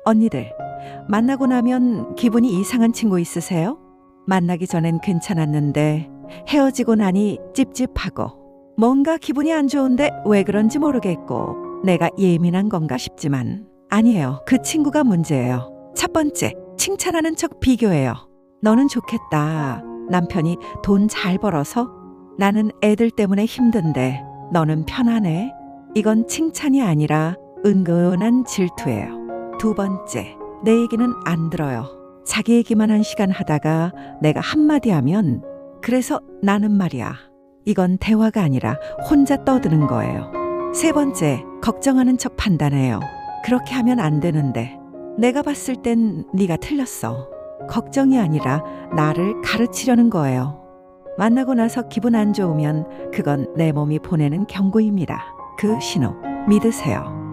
언니들, 만나고 나면 기분이 이상한 친구 있으세요? 만나기 전엔 괜찮았는데 헤어지고 나니 찝찝하고 뭔가 기분이 안 좋은데 왜 그런지 모르겠고 내가 예민한 건가 싶지만 아니에요. 그 친구가 문제예요. 첫 번째, 칭찬하는 척 비교해요. 너는 좋겠다. 남편이 돈 잘 벌어서 나는 애들 때문에 힘든데 너는 편하네. 이건 칭찬이 아니라 은근한 질투예요. 두 번째, 내 얘기는 안 들어요. 자기 얘기만 한 시간 하다가 내가 한마디 하면 그래서 나는 말이야. 이건 대화가 아니라 혼자 떠드는 거예요. 세 번째, 걱정하는 척 판단해요. 그렇게 하면 안 되는데 내가 봤을 땐 네가 틀렸어. 걱정이 아니라 나를 가르치려는 거예요. 만나고 나서 기분 안 좋으면 그건 내 몸이 보내는 경고입니다. 그 신호 믿으세요.